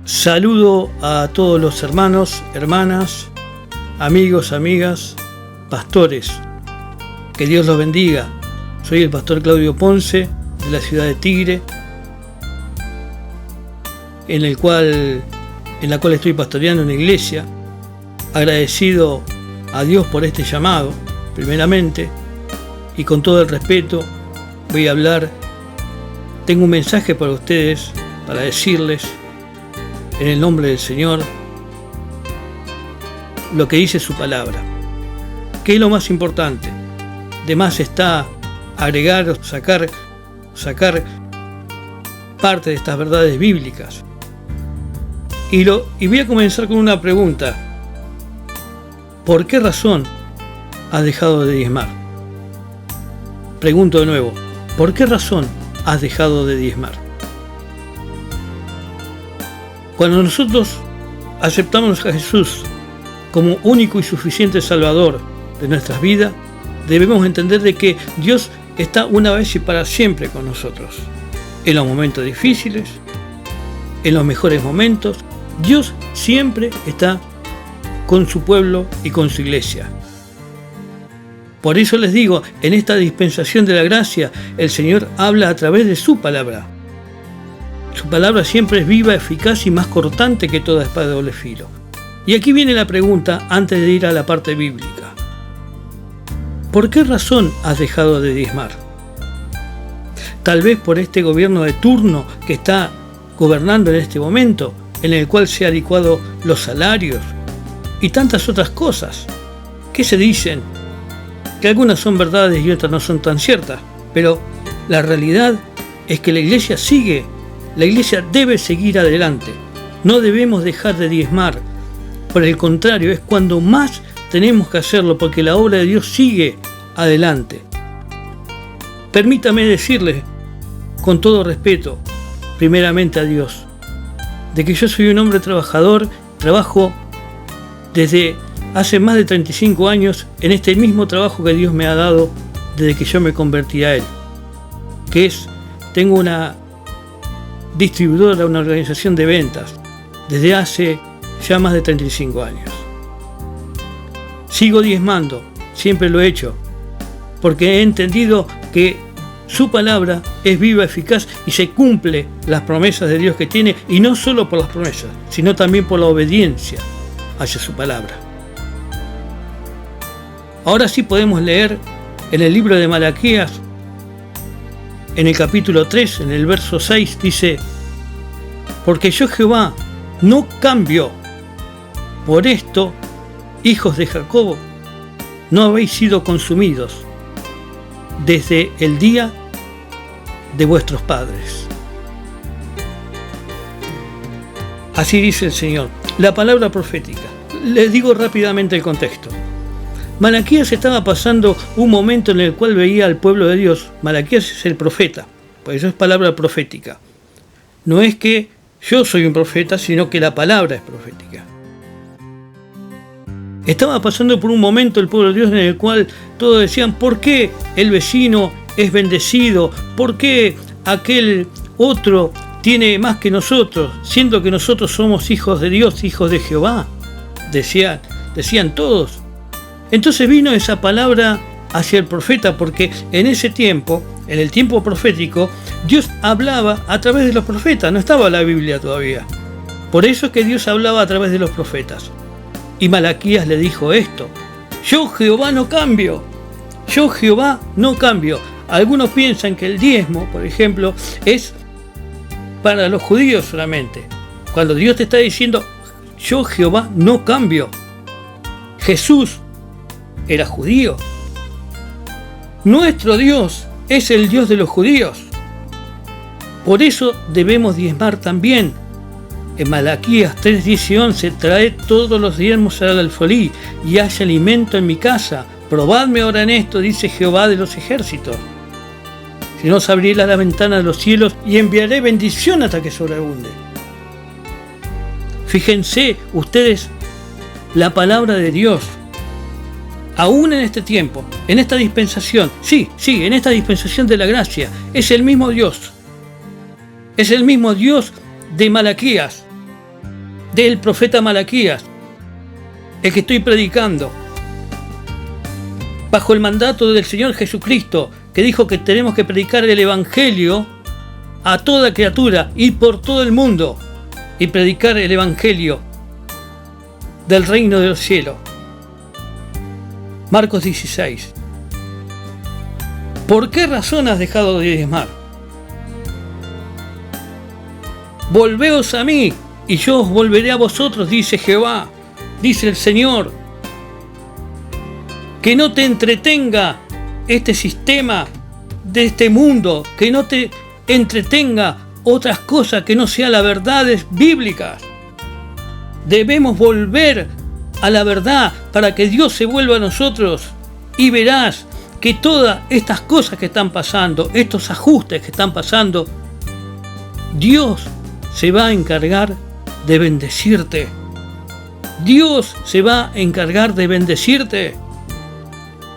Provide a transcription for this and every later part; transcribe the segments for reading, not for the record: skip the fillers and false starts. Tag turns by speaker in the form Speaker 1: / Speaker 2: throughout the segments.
Speaker 1: Saludo a todos los hermanos, hermanas, amigos, amigas, pastores. Que Dios los bendiga. Soy el pastor Claudio Ponce, de la ciudad de Tigre, en la cual estoy pastoreando una iglesia. Agradecido a Dios por este llamado, primeramente, y con todo el respeto voy a hablar. Tengo un mensaje para ustedes, para decirles, en el nombre del Señor, lo que dice su palabra. ¿Qué es lo más importante? De más está agregar o sacar parte de estas verdades bíblicas. Y voy a comenzar con una pregunta. ¿Por qué razón has dejado de diezmar? Pregunto de nuevo. ¿Por qué razón has dejado de diezmar? Cuando nosotros aceptamos a Jesús como único y suficiente Salvador de nuestras vidas, debemos entender de que Dios está una vez y para siempre con nosotros. En los momentos difíciles, en los mejores momentos, Dios siempre está con su pueblo y con su iglesia. Por eso les digo, en esta dispensación de la gracia, el Señor habla a través de su palabra. Su palabra siempre es viva, eficaz y más cortante que toda espada de doble filo. Y aquí viene la pregunta antes de ir a la parte bíblica. ¿Por qué razón has dejado de diezmar? Tal vez por este gobierno de turno que está gobernando en este momento, en el cual se han licuado los salarios y tantas otras cosas que se dicen, que algunas son verdades y otras no son tan ciertas, pero la realidad es que la iglesia debe seguir adelante. No debemos dejar de diezmar. Por el contrario, es cuando más tenemos que hacerlo, porque la obra de Dios sigue adelante. Permítame decirles, con todo respeto, primeramente a Dios, de que yo soy un hombre trabajador, trabajo desde hace más de 35 años en este mismo trabajo que Dios me ha dado desde que yo me convertí a Él, que es, tengo una distribuidora, una organización de ventas, desde hace ya más de 35 años. Sigo diezmando, siempre lo he hecho, porque he entendido que su palabra es viva, eficaz y se cumple las promesas de Dios que tiene, y no solo por las promesas, sino también por la obediencia hacia su palabra. Ahora sí podemos leer en el libro de Malaquías, en el capítulo 3, en el verso 6, dice: porque yo Jehová no cambio. Por esto, hijos de Jacob, no habéis sido consumidos desde el día de vuestros padres. Así dice el Señor. La palabra profética. Les digo rápidamente el contexto. Malaquías estaba pasando un momento en el cual veía al pueblo de Dios. Malaquías es el profeta, por eso es palabra profética. No es que yo soy un profeta, sino que la palabra es profética. Estaba pasando por un momento el pueblo de Dios en el cual todos decían: ¿por qué el vecino es bendecido? ¿Por qué aquel otro tiene más que nosotros, siendo que nosotros somos hijos de Dios, hijos de Jehová? Decían todos. Entonces vino esa palabra hacia el profeta, porque en ese tiempo, en el tiempo profético, Dios hablaba a través de los profetas, no estaba la Biblia todavía. Por eso es que Dios hablaba a través de los profetas. Y Malaquías le dijo esto: yo Jehová no cambio, yo Jehová no cambio. Algunos piensan que el diezmo, por ejemplo, es para los judíos solamente, cuando Dios te está diciendo: yo Jehová no cambio. Jesús era judío. Nuestro Dios es el Dios de los judíos. Por eso debemos diezmar también. En Malaquías 3, 10 y 11, traed todos los diezmos al alfolí y haya alimento en mi casa. Probadme ahora en esto, dice Jehová de los ejércitos. Si no, os abriré la ventana de los cielos y enviaré bendición hasta que sobreabunde. Fíjense ustedes la palabra de Dios. Aún en este tiempo, en esta dispensación, en esta dispensación de la gracia, es el mismo Dios. Es el mismo Dios de Malaquías. del profeta Malaquías, el que estoy predicando, bajo el mandato del Señor Jesucristo, que dijo que tenemos que predicar el Evangelio a toda criatura, ir por todo el mundo y predicar el Evangelio del reino de los cielos. Marcos 16. ¿Por qué razón has dejado de diezmar? Volveos a mí, y yo os volveré a vosotros, dice Jehová, dice el Señor. Que no te entretenga este sistema de este mundo, que no te entretenga otras cosas que no sean las verdades bíblicas. Debemos volver a la verdad para que Dios se vuelva a nosotros, y verás que todas estas cosas que están pasando, estos ajustes que están pasando, Dios se va a encargar de bendecirte. Dios se va a encargar de bendecirte.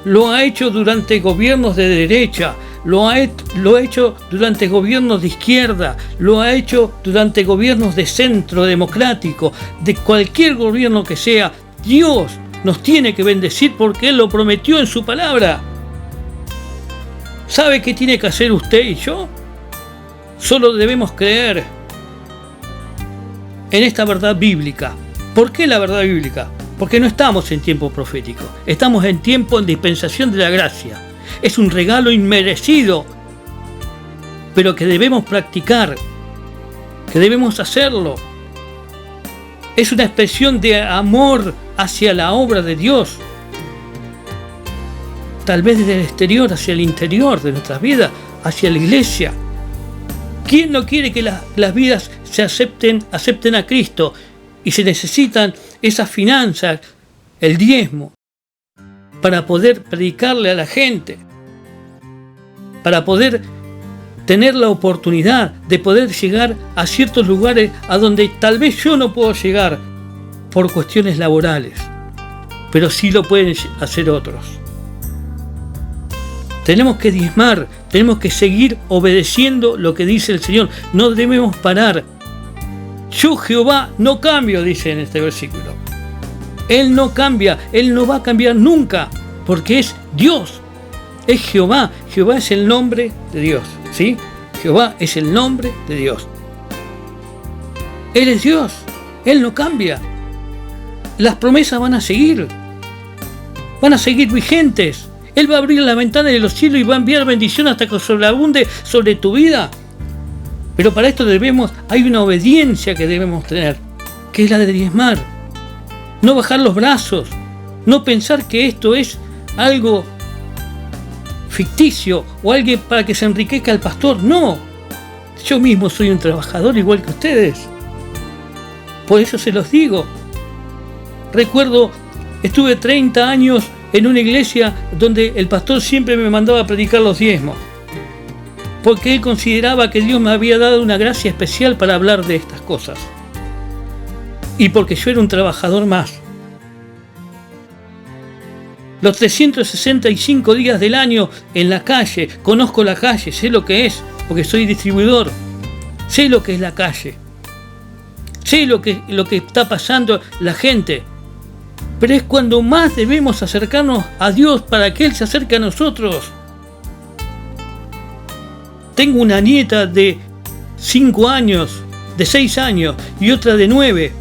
Speaker 1: Lo ha hecho durante gobiernos de derecha, lo ha hecho durante gobiernos de izquierda, lo ha hecho durante gobiernos de centro democrático, de cualquier gobierno que sea. Dios nos tiene que bendecir porque Él lo prometió en su palabra. ¿Sabe qué tiene que hacer usted y yo? Solo debemos creer en esta verdad bíblica. ¿Por qué la verdad bíblica? Porque no estamos en tiempo profético, estamos en tiempo en dispensación de la gracia. Es un regalo inmerecido, pero que debemos practicar, que debemos hacerlo. Es una expresión de amor hacia la obra de Dios. Tal vez desde el exterior hacia el interior de nuestras vidas, hacia la iglesia. ¿Quién no quiere que las vidas se acepten a Cristo? Y se necesitan esas finanzas, el diezmo, para poder predicarle a la gente, para poder tener la oportunidad de poder llegar a ciertos lugares a donde tal vez yo no puedo llegar por cuestiones laborales, pero sí lo pueden hacer otros. Tenemos que diezmar, tenemos que seguir obedeciendo lo que dice el Señor, no debemos parar. Yo, Jehová, no cambio, dice en este versículo. Él no cambia, Él no va a cambiar nunca, porque es Dios, es Jehová. Jehová es el nombre de Dios, ¿sí? Jehová es el nombre de Dios. Él es Dios, Él no cambia. Las promesas van a seguir vigentes. Él va a abrir la ventana de los cielos y va a enviar bendición hasta que sobreabunde sobre tu vida. Pero para esto hay una obediencia que debemos tener, que es la de diezmar. No bajar los brazos, no pensar que esto es algo ficticio o alguien para que se enriquezca el pastor. No, yo mismo soy un trabajador igual que ustedes. Por eso se los digo. Recuerdo, estuve 30 años en una iglesia donde el pastor siempre me mandaba a predicar los diezmos, porque él consideraba que Dios me había dado una gracia especial para hablar de estas cosas. Y porque yo era un trabajador más. Los 365 días del año en la calle, conozco la calle, sé lo que es, porque soy distribuidor. Sé lo que es la calle. Sé lo que está pasando la gente. Pero es cuando más debemos acercarnos a Dios para que Él se acerque a nosotros. Tengo una nieta de 5 años, de 6 años y otra de 9,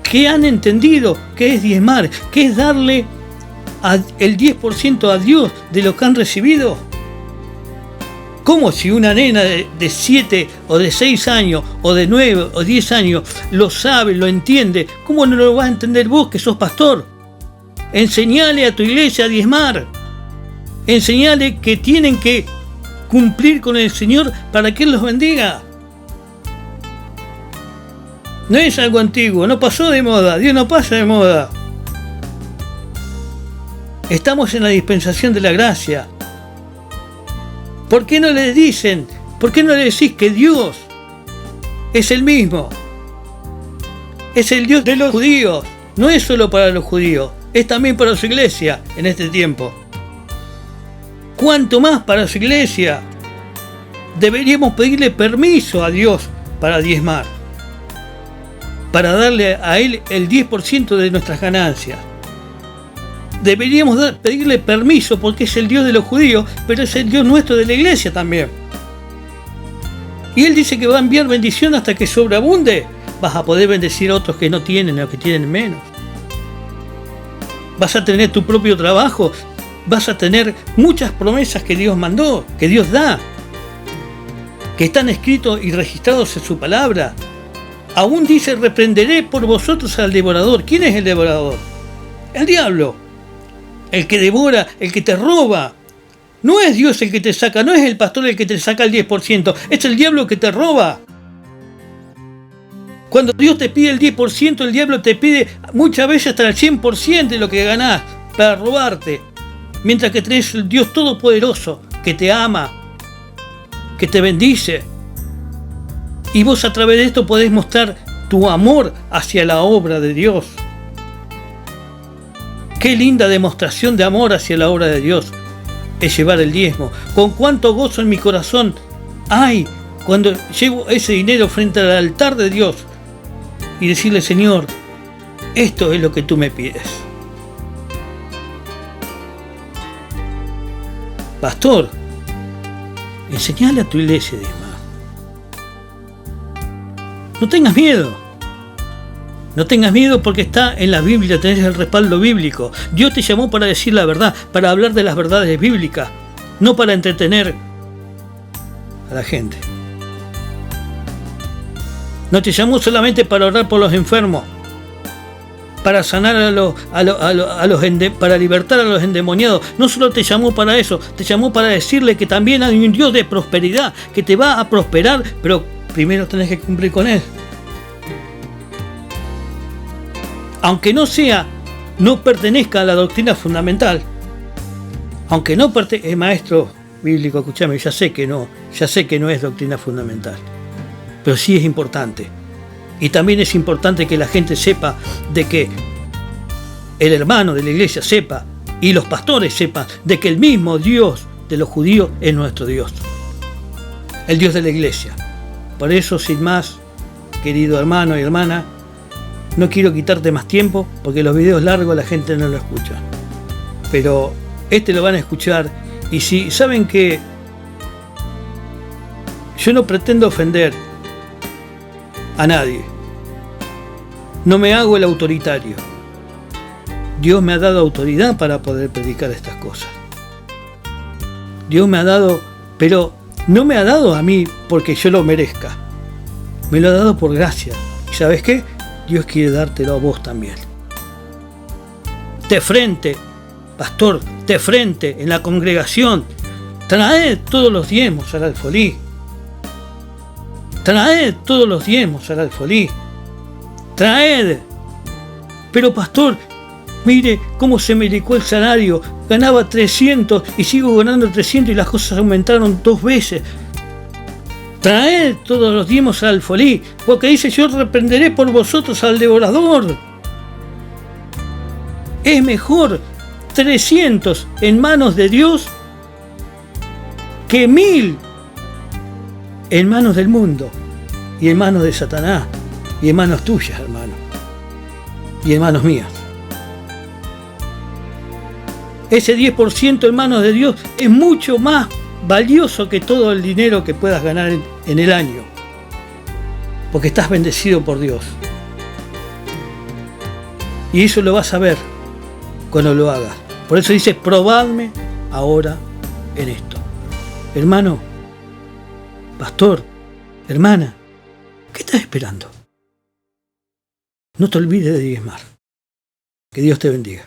Speaker 1: que han entendido qué es diezmar, qué es darle el 10% a Dios de lo que han recibido. ¿Cómo si una nena de 7 o de 6 años o de 9 o 10 años lo sabe, lo entiende? ¿Cómo no lo vas a entender vos que sos pastor? Enseñale a tu iglesia a diezmar. Enseñale que tienen que cumplir con el Señor para que Él los bendiga. No es algo antiguo, no pasó de moda, Dios no pasa de moda. Estamos en la dispensación de la gracia. ¿Por qué no le dicen? ¿Por qué no le decís que Dios es el mismo? Es el Dios de los judíos. No es solo para los judíos, es también para su iglesia en este tiempo. ¿Cuánto más para su iglesia? Deberíamos pedirle permiso a Dios para diezmar. para darle a Él el 10% de nuestras ganancias. Deberíamos pedirle permiso porque es el Dios de los judíos, pero es el Dios nuestro de la iglesia también. Y Él dice que va a enviar bendición hasta que sobreabunde. Vas a poder bendecir a otros que no tienen o que tienen menos. Vas a tener tu propio trabajo. Vas a tener muchas promesas que Dios mandó, que Dios da, que están escritos y registrados en su palabra. Aún dice, reprenderé por vosotros al devorador. ¿Quién es el devorador? El diablo. El que devora, el que te roba. No es Dios el que te saca, no es el pastor el que te saca el 10%, es el diablo que te roba. Cuando Dios te pide el 10%, el diablo te pide muchas veces hasta el 100% de lo que ganás para robarte. Mientras que tenés el Dios Todopoderoso que te ama, que te bendice. Y vos a través de esto podés mostrar tu amor hacia la obra de Dios. Qué linda demostración de amor hacia la obra de Dios es llevar el diezmo. Con cuánto gozo en mi corazón hay cuando llevo ese dinero frente al altar de Dios y decirle, Señor, esto es lo que tú me pides. Pastor, enseñale a tu iglesia diezmar. No tengas miedo. No tengas miedo porque está en la Biblia, tenés el respaldo bíblico. Dios te llamó para decir la verdad, para hablar de las verdades bíblicas, no para entretener a la gente. No te llamó solamente para orar por los enfermos, para sanar para libertar a los endemoniados. No solo te llamó para eso, te llamó para decirle que también hay un Dios de prosperidad, que te va a prosperar, pero primero tenés que cumplir con Él. Aunque no pertenezca a la doctrina fundamental, aunque no pertenezca, maestro bíblico, escúchame, ya sé que no es doctrina fundamental, pero sí es importante. Y también es importante que la gente sepa de que el hermano de la iglesia sepa y los pastores sepan de que el mismo Dios de los judíos es nuestro Dios, el Dios de la iglesia. Por eso, sin más, querido hermano y hermana, no quiero quitarte más tiempo porque los videos largos la gente no lo escucha. Pero lo van a escuchar. Y si saben que yo no pretendo ofender a nadie, no me hago el autoritario. Dios me ha dado autoridad para poder predicar estas cosas. Dios me ha dado, pero no me ha dado a mí porque yo lo merezca. Me lo ha dado por gracia. ¿Y sabes qué? Dios quiere dártelo a vos también. De frente, pastor, de frente, en la congregación, traed todos los diezmos al alfolí. Traed todos los diezmos al alfolí. Traed. Pero pastor, mire cómo se me licuó el salario. Ganaba 300 y sigo ganando 300 y las cosas aumentaron 2 veces. Traed todos los diezmos al alfolí, porque dice, yo reprenderé por vosotros al devorador. Es mejor 300 en manos de Dios que 1000 en manos del mundo y en manos de Satanás y en manos tuyas, hermano, y en manos mías. Ese 10% en manos de Dios es mucho más valioso que todo el dinero que puedas ganar en el año, porque estás bendecido por Dios. Y eso lo vas a ver cuando lo hagas. Por eso dice, probadme ahora en esto. Hermano, pastor, hermana, ¿qué estás esperando? No te olvides de diezmar. Que Dios te bendiga.